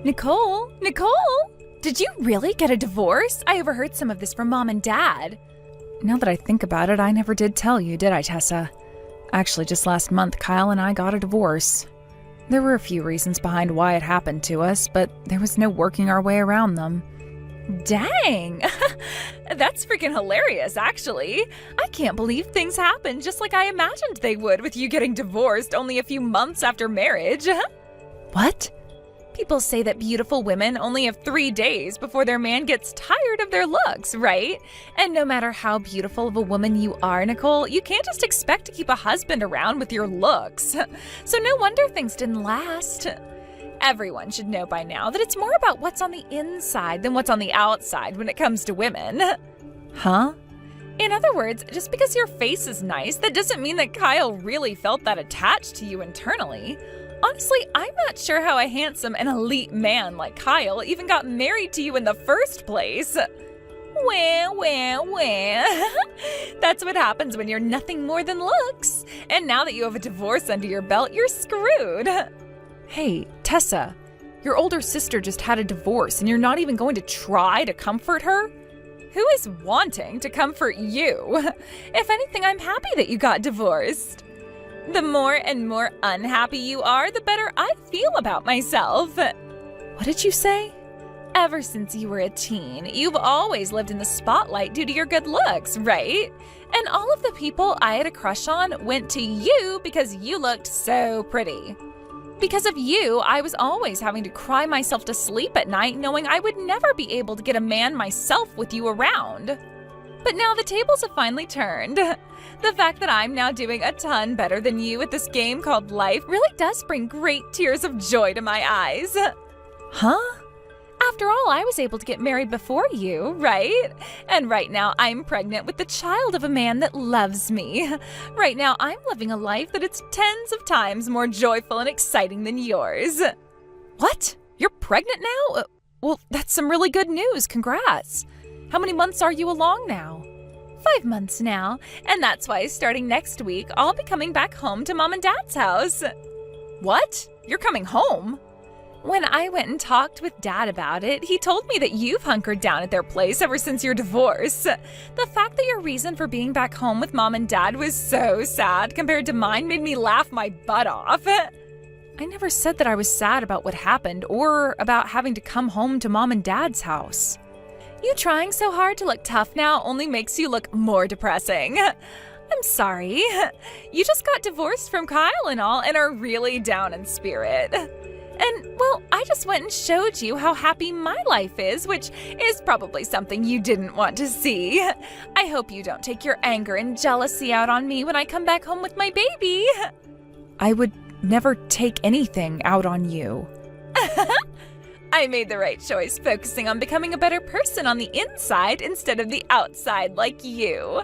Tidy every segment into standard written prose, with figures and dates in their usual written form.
Nicole, did you really get a divorce? I overheard some of this from Mom and Dad. Now that I think about it, I never did tell you, did I, Tessa? Actually, just last month, Kyle and I got a divorce. There were a few reasons behind why it happened to us, but there was no working our way around them. Dang! That's freaking hilarious, actually. I can't believe things happened just like I imagined they would with you getting divorced only a few months after marriage. What? People say that beautiful women only have 3 days before their man gets tired of their looks, right? And no matter how beautiful of a woman you are, Nicole, you can't just expect to keep a husband around with your looks. So no wonder things didn't last. Everyone should know by now that it's more about what's on the inside than what's on the outside when it comes to women. Huh? In other words, just because your face is nice, that doesn't mean that Kyle really felt that attached to you internally. Honestly, I'm not sure how a handsome and elite man like Kyle even got married to you in the first place. Well. That's what happens when you're nothing more than looks. And now that you have a divorce under your belt, you're screwed. Hey, Tessa, your older sister just had a divorce and you're not even going to try to comfort her? Who is wanting to comfort you? If anything, I'm happy that you got divorced. The more and more unhappy you are, the better I feel about myself. What did you say? Ever since you were a teen, you've always lived in the spotlight due to your good looks, right? And all of the people I had a crush on went to you because you looked so pretty. Because of you, I was always having to cry myself to sleep at night knowing I would never be able to get a man myself with you around. But now the tables have finally turned. The fact that I'm now doing a ton better than you at this game called life really does bring great tears of joy to my eyes. Huh? After all, I was able to get married before you, right? And right now I'm pregnant with the child of a man that loves me. Right now I'm living a life that is tens of times more joyful and exciting than yours. What? You're pregnant now? Well, that's some really good news. Congrats. How many months are you along now? 5 months now, and that's why starting next week, I'll be coming back home to Mom and Dad's house. What? You're coming home? When I went and talked with Dad about it, he told me that you've hunkered down at their place ever since your divorce. The fact that your reason for being back home with Mom and Dad was so sad compared to mine made me laugh my butt off. I never said that I was sad about what happened or about having to come home to Mom and Dad's house. You trying so hard to look tough now only makes you look more depressing. I'm sorry. You just got divorced from Kyle and all and are really down in spirit. And, well, I just went and showed you how happy my life is, which is probably something you didn't want to see. I hope you don't take your anger and jealousy out on me when I come back home with my baby. I would never take anything out on you. I made the right choice focusing on becoming a better person on the inside instead of the outside like you.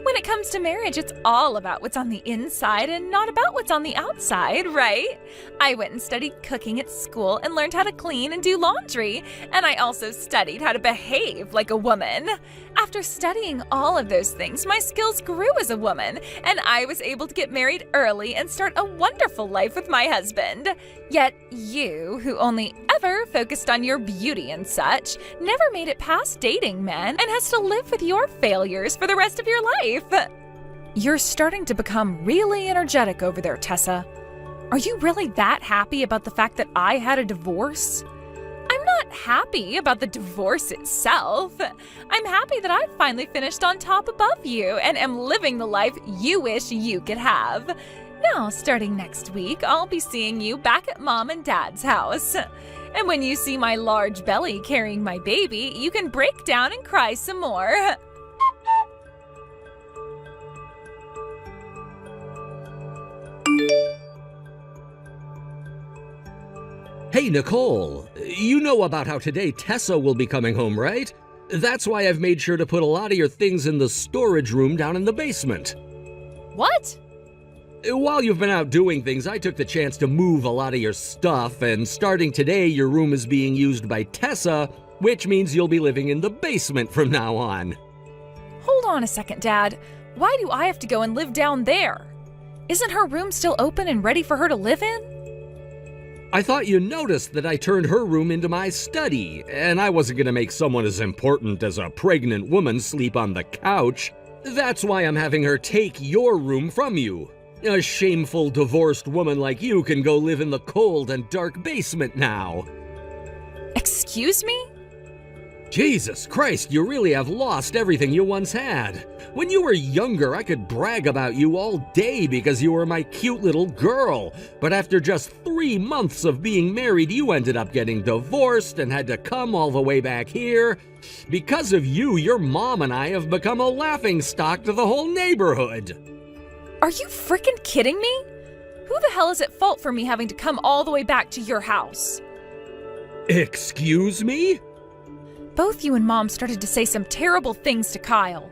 When it comes to marriage, it's all about what's on the inside and not about what's on the outside, right? I went and studied cooking at school and learned how to clean and do laundry, and I also studied how to behave like a woman. After studying all of those things, my skills grew as a woman, and I was able to get married early and start a wonderful life with my husband. Yet you, who only ever focused on your beauty and such, never made it past dating men and has to live with your failures for the rest of your life. You're starting to become really energetic over there, Tessa. Are you really that happy about the fact that I had a divorce? I'm not happy about the divorce itself. I'm happy that I've finally finished on top above you and am living the life you wish you could have. Now, starting next week, I'll be seeing you back at Mom and Dad's house. And when you see my large belly carrying my baby, you can break down and cry some more. Hey, Nicole, you know about how today Tessa will be coming home, right? That's why I've made sure to put a lot of your things in the storage room down in the basement. What? While you've been out doing things, I took the chance to move a lot of your stuff, and starting today, your room is being used by Tessa, which means you'll be living in the basement from now on. Hold on a second, Dad. Why do I have to go and live down there? Isn't her room still open and ready for her to live in? I thought you noticed that I turned her room into my study, and I wasn't gonna make someone as important as a pregnant woman sleep on the couch. That's why I'm having her take your room from you. A shameful divorced woman like you can go live in the cold and dark basement now. Excuse me? Jesus Christ, you really have lost everything you once had. When you were younger, I could brag about you all day because you were my cute little girl. But after just 3 months of being married, you ended up getting divorced and had to come all the way back here. Because of you, your mom and I have become a laughingstock to the whole neighborhood. Are you freaking kidding me? Who the hell is at fault for me having to come all the way back to your house? Excuse me? Both you and Mom started to say some terrible things to Kyle.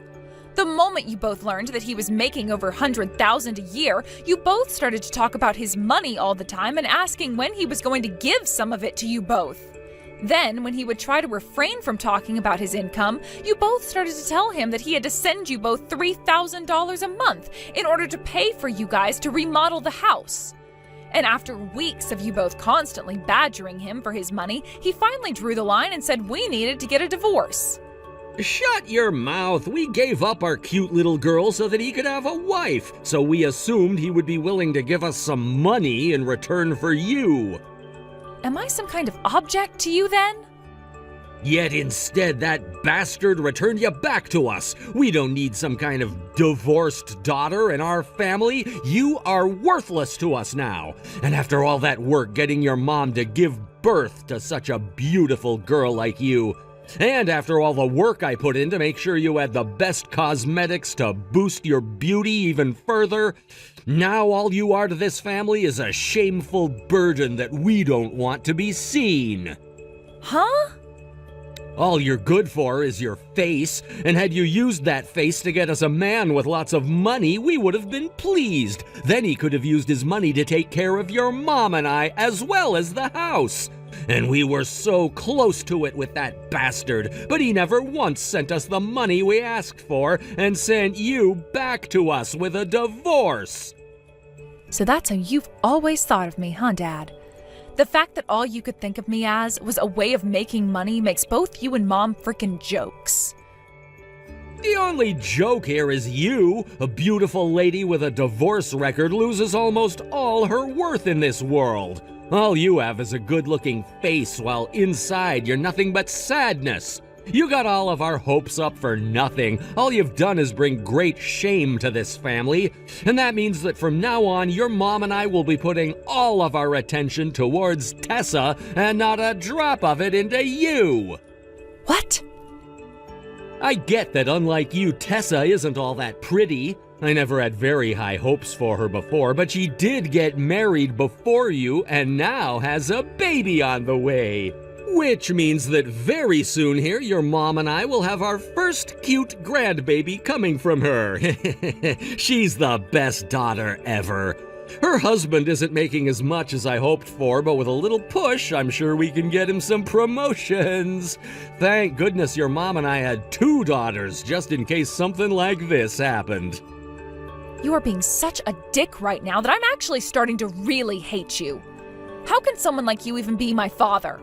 The moment you both learned that he was making over $100,000 a year, you both started to talk about his money all the time and asking when he was going to give some of it to you both. Then, when he would try to refrain from talking about his income, you both started to tell him that he had to send you both $3,000 a month in order to pay for you guys to remodel the house. And after weeks of you both constantly badgering him for his money, he finally drew the line and said we needed to get a divorce. Shut your mouth. We gave up our cute little girl so that he could have a wife, so we assumed he would be willing to give us some money in return for you. Am I some kind of object to you then? Yet instead, that bastard returned you back to us. We don't need some kind of divorced daughter in our family. You are worthless to us now. And after all that work getting your mom to give birth to such a beautiful girl like you, and after all the work I put in to make sure you had the best cosmetics to boost your beauty even further, now all you are to this family is a shameful burden that we don't want to be seen. Huh? All you're good for is your face, and had you used that face to get us a man with lots of money, we would have been pleased. Then he could have used his money to take care of your mom and I, as well as the house. And we were so close to it with that bastard, but he never once sent us the money we asked for and sent you back to us with a divorce. So that's how you've always thought of me, huh, Dad? The fact that all you could think of me as was a way of making money makes both you and Mom frickin' jokes. The only joke here is you, a beautiful lady with a divorce record, loses almost all her worth in this world. All you have is a good-looking face, while inside you're nothing but sadness. You got all of our hopes up for nothing. All you've done is bring great shame to this family. And that means that from now on, your mom and I will be putting all of our attention towards Tessa and not a drop of it into you. What? I get that unlike you, Tessa isn't all that pretty. I never had very high hopes for her before, but she did get married before you and now has a baby on the way. Which means that very soon here, your mom and I will have our first cute grandbaby coming from her. She's the best daughter ever. Her husband isn't making as much as I hoped for, but with a little push, I'm sure we can get him some promotions. Thank goodness your mom and I had 2 daughters, just in case something like this happened. You are being such a dick right now that I'm actually starting to really hate you. How can someone like you even be my father?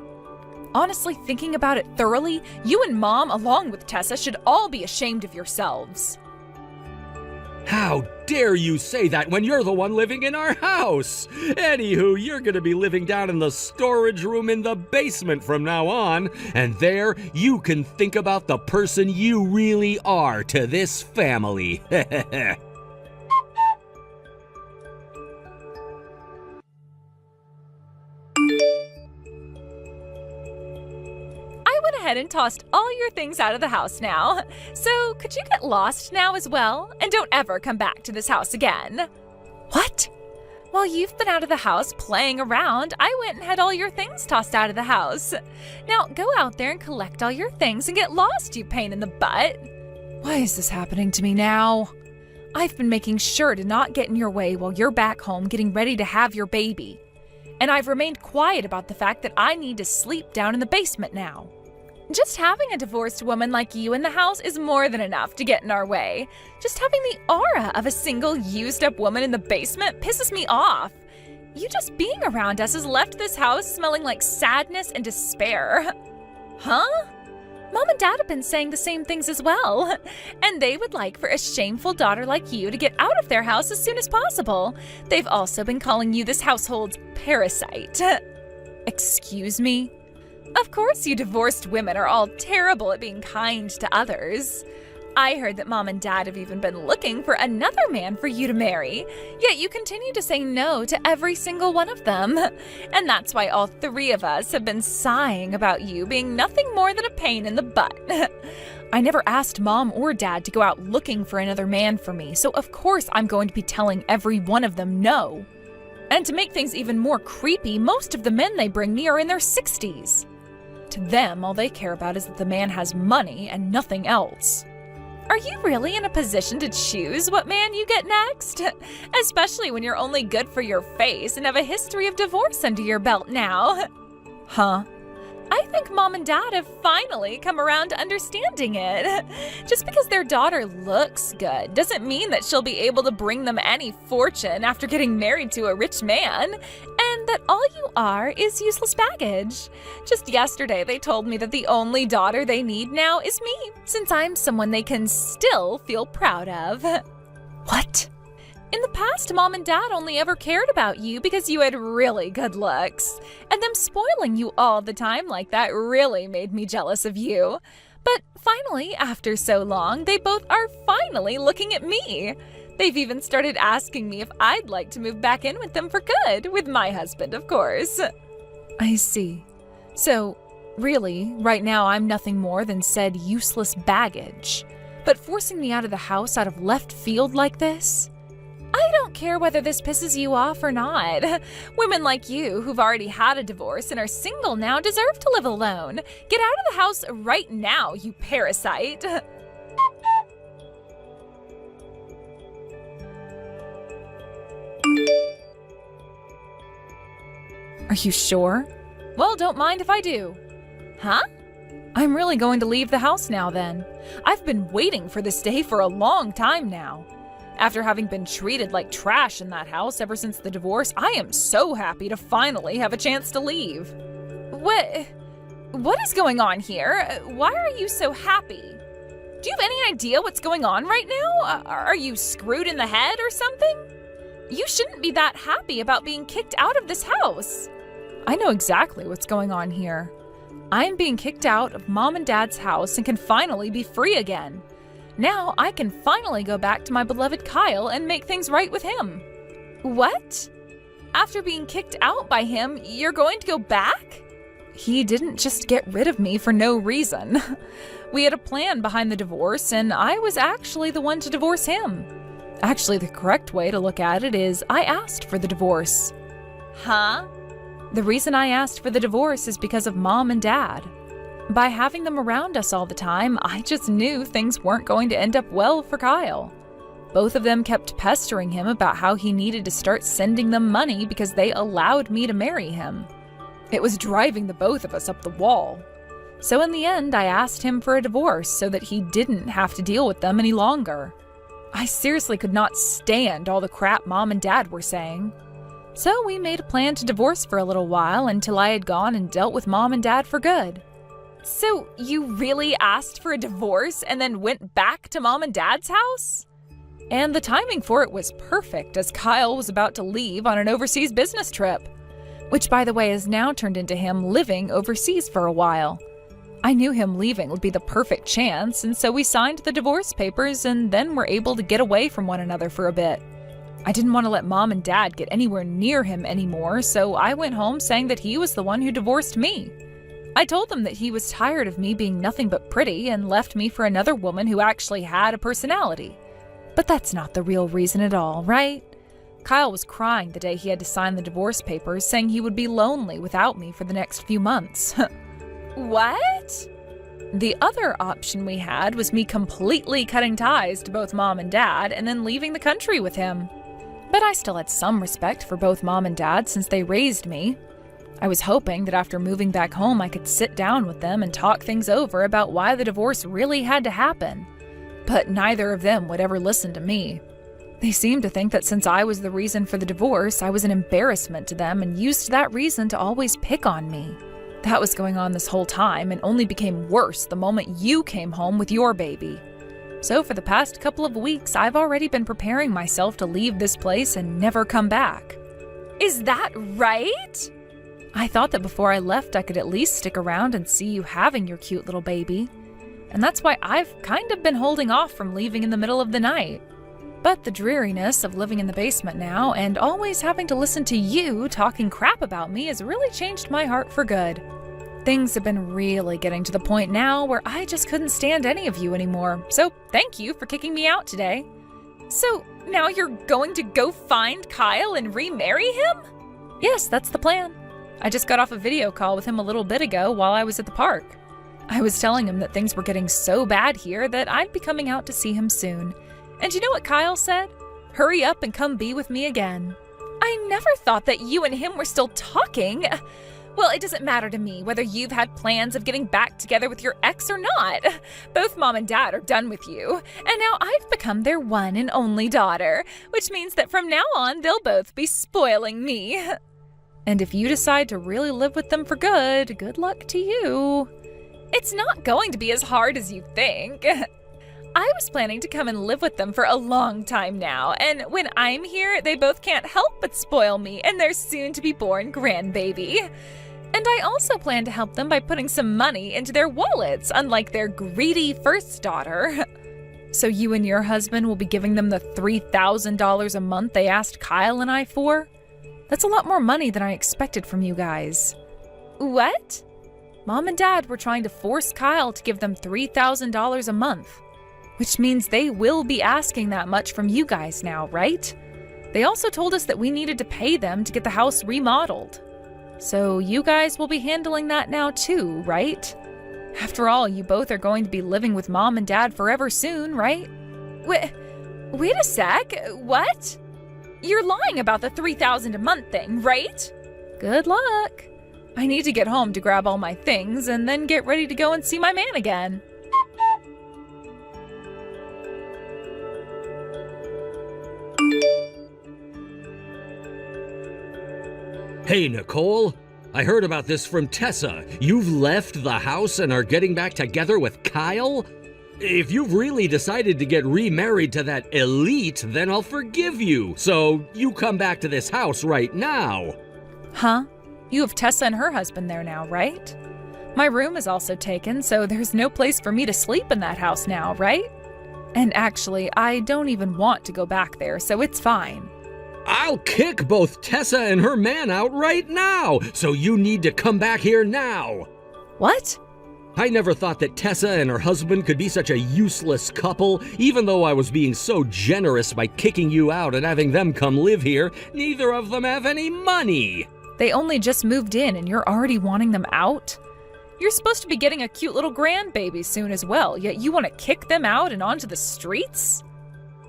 Honestly, thinking about it thoroughly, you and Mom, along with Tessa, should all be ashamed of yourselves. How dare you say that when you're the one living in our house? Anywho, you're gonna be living down in the storage room in the basement from now on, and there you can think about the person you really are to this family. Ahead and tossed all your things out of the house now. So could you get lost now as well? And don't ever come back to this house again. What? While you've been out of the house playing around, I went and had all your things tossed out of the house. Now go out there and collect all your things and get lost, you pain in the butt. Why is this happening to me now? I've been making sure to not get in your way while you're back home getting ready to have your baby. And I've remained quiet about the fact that I need to sleep down in the basement now. Just having a divorced woman like you in the house is more than enough to get in our way. Just having the aura of a single used-up woman in the basement pisses me off. You just being around us has left this house smelling like sadness and despair. Huh? Mom and Dad have been saying the same things as well. And they would like for a shameful daughter like you to get out of their house as soon as possible. They've also been calling you this household's parasite. Excuse me? Of course you divorced women are all terrible at being kind to others. I heard that Mom and Dad have even been looking for another man for you to marry, yet you continue to say no to every single one of them. And that's why all three of us have been sighing about you being nothing more than a pain in the butt. I never asked Mom or Dad to go out looking for another man for me, so of course I'm going to be telling every one of them no. And to make things even more creepy, most of the men they bring me are in their 60s. To them, all they care about is that the man has money and nothing else. Are you really in a position to choose what man you get next? Especially when you're only good for your face and have a history of divorce under your belt now. Huh? I think Mom and Dad have finally come around to understanding it. Just because their daughter looks good doesn't mean that she'll be able to bring them any fortune after getting married to a rich man, and that all you are is useless baggage. Just yesterday, they told me that the only daughter they need now is me, since I'm someone they can still feel proud of. What? In the past, Mom and Dad only ever cared about you because you had really good looks, and them spoiling you all the time like that really made me jealous of you. But finally, after so long, they both are finally looking at me. They've even started asking me if I'd like to move back in with them for good, with my husband, of course. I see. So, really, right now I'm nothing more than said useless baggage. But forcing me out of the house out of left field like this? I don't care whether this pisses you off or not. Women like you, who've already had a divorce and are single now, deserve to live alone. Get out of the house right now, you parasite. Are you sure? Well, don't mind if I do. Huh? I'm really going to leave the house now then. I've been waiting for this day for a long time now. After having been treated like trash in that house ever since the divorce, I am so happy to finally have a chance to leave. What is going on here? Why are you so happy? Do you have any idea what's going on right now? Are you screwed in the head or something? You shouldn't be that happy about being kicked out of this house. I know exactly what's going on here. I am being kicked out of Mom and Dad's house and can finally be free again. Now I can finally go back to my beloved Kyle and make things right with him. What? After being kicked out by him, you're going to go back? He didn't just get rid of me for no reason. We had a plan behind the divorce, and I was actually the one to divorce him. Actually, the correct way to look at it is I asked for the divorce. Huh? The reason I asked for the divorce is because of Mom and Dad. By having them around us all the time, I just knew things weren't going to end up well for Kyle. Both of them kept pestering him about how he needed to start sending them money because they allowed me to marry him. It was driving the both of us up the wall. So in the end, I asked him for a divorce so that he didn't have to deal with them any longer. I seriously could not stand all the crap Mom and Dad were saying. So we made a plan to divorce for a little while until I had gone and dealt with Mom and Dad for good. So you really asked for a divorce and then went back to Mom and Dad's house? And the timing for it was perfect, as Kyle was about to leave on an overseas business trip, which, by the way, has now turned into him living overseas for a while. I knew him leaving would be the perfect chance, and so we signed the divorce papers and then were able to get away from one another for a bit. I didn't want to let Mom and Dad get anywhere near him anymore, so I went home saying that he was the one who divorced me. I told them that he was tired of me being nothing but pretty and left me for another woman who actually had a personality. But that's not the real reason at all, right? Kyle was crying the day he had to sign the divorce papers, saying he would be lonely without me for the next few months. What? The other option we had was me completely cutting ties to both Mom and Dad and then leaving the country with him. But I still had some respect for both Mom and Dad since they raised me. I was hoping that after moving back home I could sit down with them and talk things over about why the divorce really had to happen. But neither of them would ever listen to me. They seemed to think that since I was the reason for the divorce, I was an embarrassment to them and used that reason to always pick on me. That was going on this whole time and only became worse the moment you came home with your baby. So for the past couple of weeks, I've already been preparing myself to leave this place and never come back. Is that right? I thought that before I left, I could at least stick around and see you having your cute little baby. And that's why I've kind of been holding off from leaving in the middle of the night. But the dreariness of living in the basement now and always having to listen to you talking crap about me has really changed my heart for good. Things have been really getting to the point now where I just couldn't stand any of you anymore. So thank you for kicking me out today. So now you're going to go find Kyle and remarry him? Yes, that's the plan. I just got off a video call with him a little bit ago while I was at the park. I was telling him that things were getting so bad here that I'd be coming out to see him soon. And you know what Kyle said? Hurry up and come be with me again. I never thought that you and him were still talking. Well, it doesn't matter to me whether you've had plans of getting back together with your ex or not. Both Mom and Dad are done with you, and now I've become their one and only daughter, which means that from now on, they'll both be spoiling me. And if you decide to really live with them for good, good luck to you. It's not going to be as hard as you think. I was planning to come and live with them for a long time now, and when I'm here, they both can't help but spoil me and their soon-to-be-born grandbaby. And I also plan to help them by putting some money into their wallets, unlike their greedy first daughter. So you and your husband will be giving them the $3,000 a month they asked Kyle and I for? That's a lot more money than I expected from you guys. What? Mom and Dad were trying to force Kyle to give them $3,000 a month. Which means they will be asking that much from you guys now, right? They also told us that we needed to pay them to get the house remodeled. So you guys will be handling that now too, right? After all, you both are going to be living with Mom and Dad forever soon, right? Wait a sec, what? You're lying about the $3,000 a month thing, right? Good luck. I need to get home to grab all my things and then get ready to go and see my man again. Hey, Nicole. I heard about this from Tessa. You've left the house and are getting back together with Kyle? If you've really decided to get remarried to that elite, then I'll forgive you. So you come back to this house right now. Huh? You have Tessa and her husband there now, right? My room is also taken, so there's no place for me to sleep in that house now, right? And actually, I don't even want to go back there, so it's fine. I'll kick both Tessa and her man out right now, so you need to come back here now. What? I never thought that Tessa and her husband could be such a useless couple. Even though I was being so generous by kicking you out and having them come live here, neither of them have any money. They only just moved in and you're already wanting them out? You're supposed to be getting a cute little grandbaby soon as well, yet you want to kick them out and onto the streets?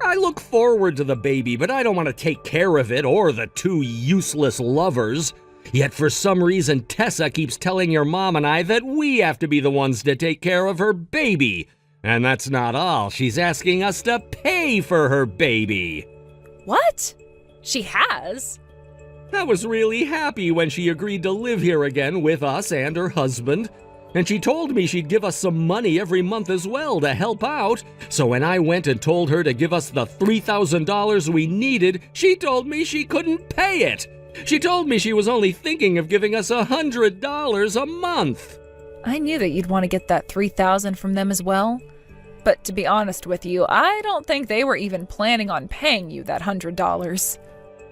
I look forward to the baby, but I don't want to take care of it or the two useless lovers. Yet for some reason, Tessa keeps telling your mom and I that we have to be the ones to take care of her baby. And that's not all. She's asking us to pay for her baby. What? She has? I was really happy when she agreed to live here again with us and her husband. And she told me she'd give us some money every month as well to help out. So when I went and told her to give us the $3,000 we needed, she told me she couldn't pay it. She told me she was only thinking of giving us $100 a month. I knew that you'd want to get that $3,000 from them as well. But to be honest with you, I don't think they were even planning on paying you that $100.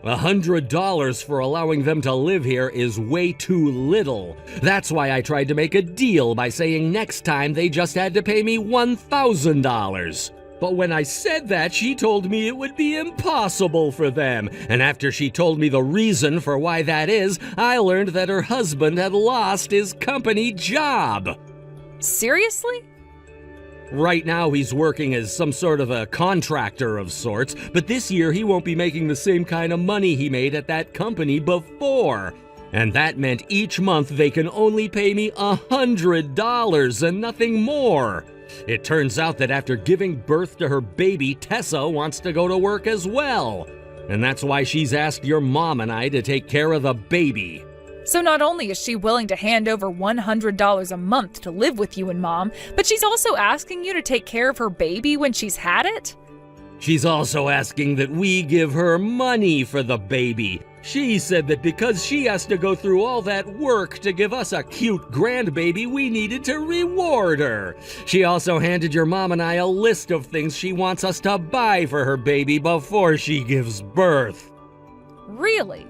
$100 for allowing them to live here is way too little. That's why I tried to make a deal by saying next time they just had to pay me $1,000. But when I said that, she told me it would be impossible for them. And after she told me the reason for why that is, I learned that her husband had lost his company job. Seriously? Right now he's working as some sort of a contractor of sorts, but this year he won't be making the same kind of money he made at that company before. And that meant each month they can only pay me $100 and nothing more. It turns out that after giving birth to her baby, Tessa wants to go to work as well. And that's why she's asked your mom and I to take care of the baby. So not only is she willing to hand over $100 a month to live with you and Mom, but she's also asking you to take care of her baby when she's had it? She's also asking that we give her money for the baby. She said that because she has to go through all that work to give us a cute grandbaby, we needed to reward her. She also handed your mom and I a list of things she wants us to buy for her baby before she gives birth. Really?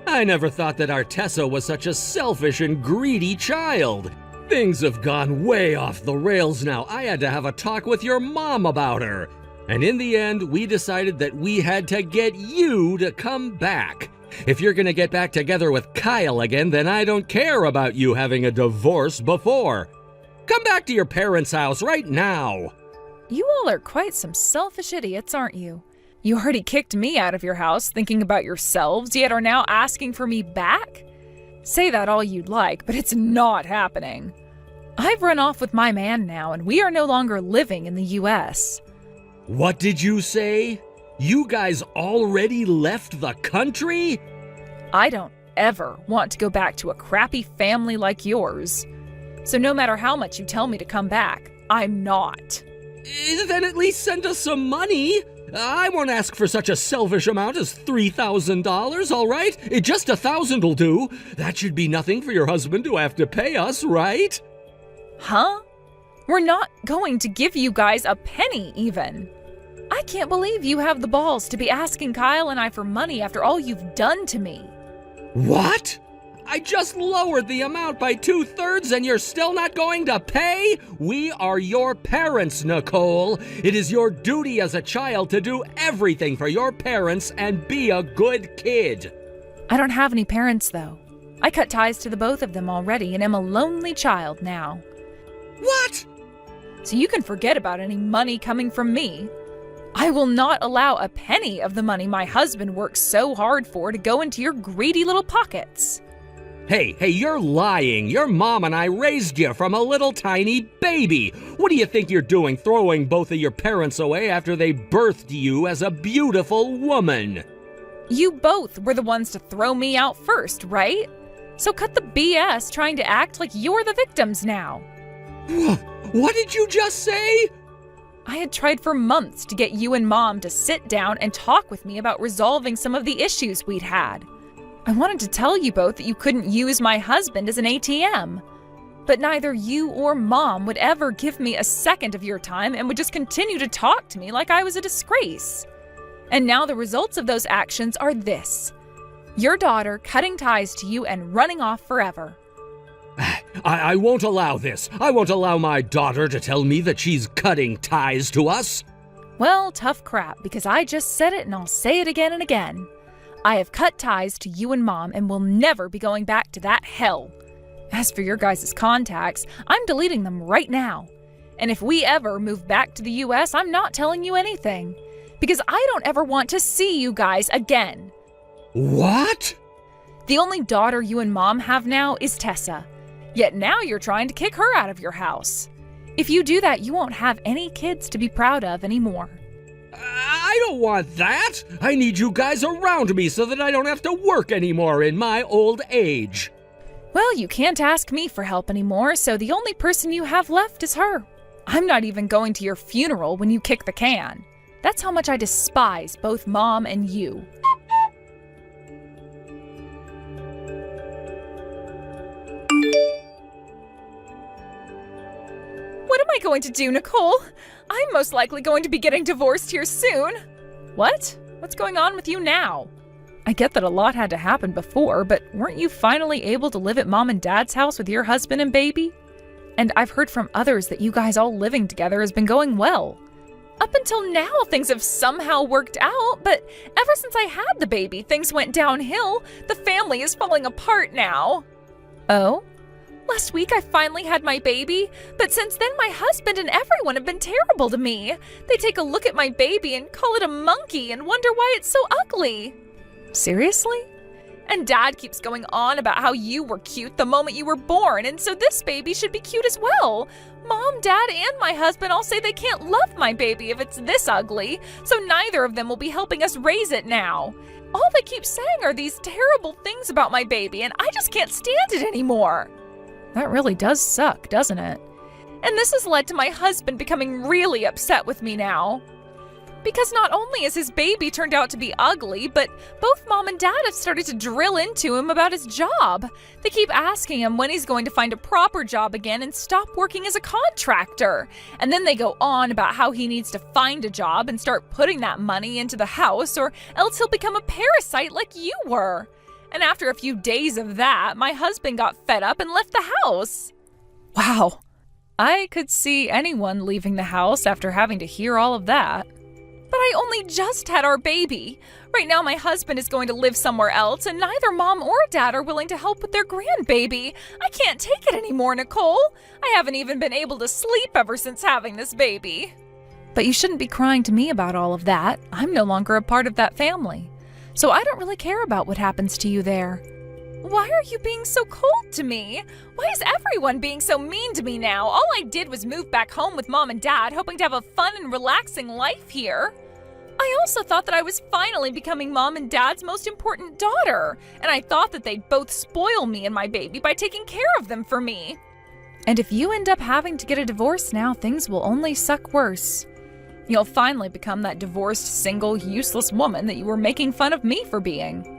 I never thought that our Tessa was such a selfish and greedy child. Things have gone way off the rails now. I had to have a talk with your mom about her. And in the end, we decided that we had to get you to come back. If you're gonna get back together with Kyle again, then I don't care about you having a divorce before. Come back to your parents' house right now. You all are quite some selfish idiots, aren't you? You already kicked me out of your house thinking about yourselves, yet are now asking for me back? Say that all you'd like, but it's not happening. I've run off with my man now, and we are no longer living in the U.S. What did you say? You guys already left the country? I don't ever want to go back to a crappy family like yours. So no matter how much you tell me to come back, I'm not. Then at least send us some money. I won't ask for such a selfish amount as $3,000, all right? Just $1,000 will do. That should be nothing for your husband to have to pay us, right? Huh? We're not going to give you guys a penny even. I can't believe you have the balls to be asking Kyle and I for money after all you've done to me. What? I just lowered the amount by 2/3 and you're still not going to pay? We are your parents, Nicole. It is your duty as a child to do everything for your parents and be a good kid. I don't have any parents, though. I cut ties to the both of them already and am a lonely child now. What? So you can forget about any money coming from me. I will not allow a penny of the money my husband works so hard for to go into your greedy little pockets. Hey, you're lying. Your mom and I raised you from a little tiny baby. What do you think you're doing, throwing both of your parents away after they birthed you as a beautiful woman? You both were the ones to throw me out first, right? So cut the BS trying to act like you're the victims now. What did you just say? I had tried for months to get you and Mom to sit down and talk with me about resolving some of the issues we'd had. I wanted to tell you both that you couldn't use my husband as an ATM. But neither you or Mom would ever give me a second of your time and would just continue to talk to me like I was a disgrace. And now the results of those actions are this: your daughter cutting ties to you and running off forever. I won't allow this. I won't allow my daughter to tell me that she's cutting ties to us. Well, tough crap, because I just said it and I'll say it again and again. I have cut ties to you and Mom and will never be going back to that hell. As for your guys' contacts, I'm deleting them right now. And if we ever move back to the US, I'm not telling you anything. Because I don't ever want to see you guys again. What? The only daughter you and Mom have now is Tessa. Yet now you're trying to kick her out of your house. If you do that, you won't have any kids to be proud of anymore. I don't want that. I need you guys around me so that I don't have to work anymore in my old age. Well, you can't ask me for help anymore, so the only person you have left is her. I'm not even going to your funeral when you kick the can. That's how much I despise both Mom and you. What am I going to do, Nicole? I'm most likely going to be getting divorced here soon. What? What's going on with you now? I get that a lot had to happen before, but weren't you finally able to live at Mom and Dad's house with your husband and baby? And I've heard from others that you guys all living together has been going well. Up until now, things have somehow worked out, but ever since I had the baby, things went downhill. The family is falling apart now. Oh? Last week I finally had my baby, but since then my husband and everyone have been terrible to me. They take a look at my baby and call it a monkey and wonder why it's so ugly. Seriously? And Dad keeps going on about how you were cute the moment you were born, and so this baby should be cute as well. Mom, Dad, and my husband all say they can't love my baby if it's this ugly, so neither of them will be helping us raise it now. All they keep saying are these terrible things about my baby, and I just can't stand it anymore. That really does suck, doesn't it? And this has led to my husband becoming really upset with me now. Because not only has his baby turned out to be ugly, but both Mom and Dad have started to drill into him about his job. They keep asking him when he's going to find a proper job again and stop working as a contractor. And then they go on about how he needs to find a job and start putting that money into the house, or else he'll become a parasite like you were. And after a few days of that, my husband got fed up and left the house. Wow. I could see anyone leaving the house after having to hear all of that. But I only just had our baby. Right now my husband is going to live somewhere else, and neither Mom or Dad are willing to help with their grandbaby. I can't take it anymore, Nicole. I haven't even been able to sleep ever since having this baby. But you shouldn't be crying to me about all of that. I'm no longer a part of that family. So I don't really care about what happens to you there. Why are you being so cold to me? Why is everyone being so mean to me now? All I did was move back home with Mom and Dad, hoping to have a fun and relaxing life here. I also thought that I was finally becoming Mom and Dad's most important daughter, and I thought that they'd both spoil me and my baby by taking care of them for me. And if you end up having to get a divorce now, things will only suck worse. You'll finally become that divorced, single, useless woman that you were making fun of me for being.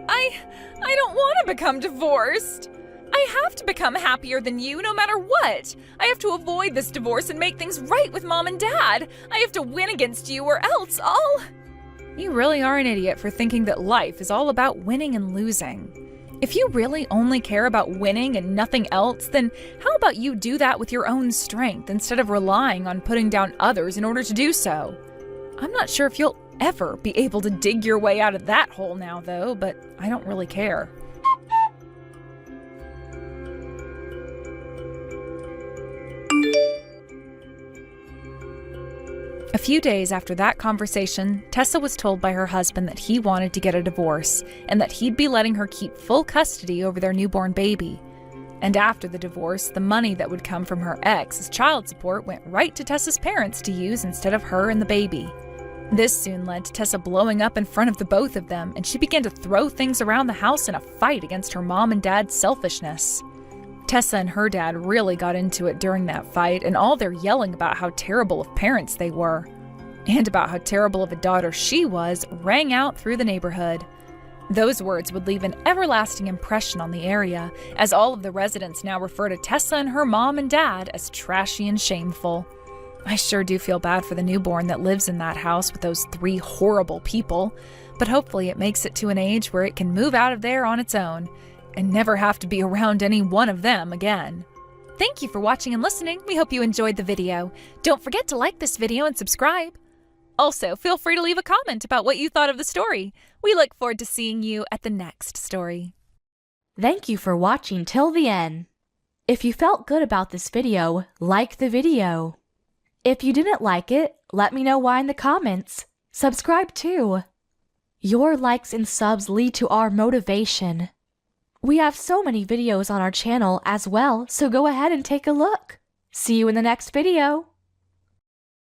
I don't want to become divorced. I have to become happier than you no matter what. I have to avoid this divorce and make things right with Mom and Dad. I have to win against you or else I'll... You really are an idiot for thinking that life is all about winning and losing. If you really only care about winning and nothing else, then how about you do that with your own strength instead of relying on putting down others in order to do so? I'm not sure if you'll ever be able to dig your way out of that hole now, though, but I don't really care. A few days after that conversation, Tessa was told by her husband that he wanted to get a divorce and that he'd be letting her keep full custody over their newborn baby. And after the divorce, the money that would come from her ex as child support went right to Tessa's parents to use instead of her and the baby. This soon led to Tessa blowing up in front of the both of them, and she began to throw things around the house in a fight against her mom and dad's selfishness. Tessa and her dad really got into it during that fight, and all their yelling about how terrible of parents they were, and about how terrible of a daughter she was, rang out through the neighborhood. Those words would leave an everlasting impression on the area, as all of the residents now refer to Tessa and her mom and dad as trashy and shameful. I sure do feel bad for the newborn that lives in that house with those 3 horrible people, but hopefully it makes it to an age where it can move out of there on its own and never have to be around any one of them again. Thank you for watching and listening. We hope you enjoyed the video. Don't forget to like this video and subscribe. Also, feel free to leave a comment about what you thought of the story. We look forward to seeing you at the next story. Thank you for watching till the end. If you felt good about this video, like the video. If you didn't like it, let me know why in the comments. Subscribe too. Your likes and subs lead to our motivation. We have so many videos on our channel as well, so go ahead and take a look. See you in the next video.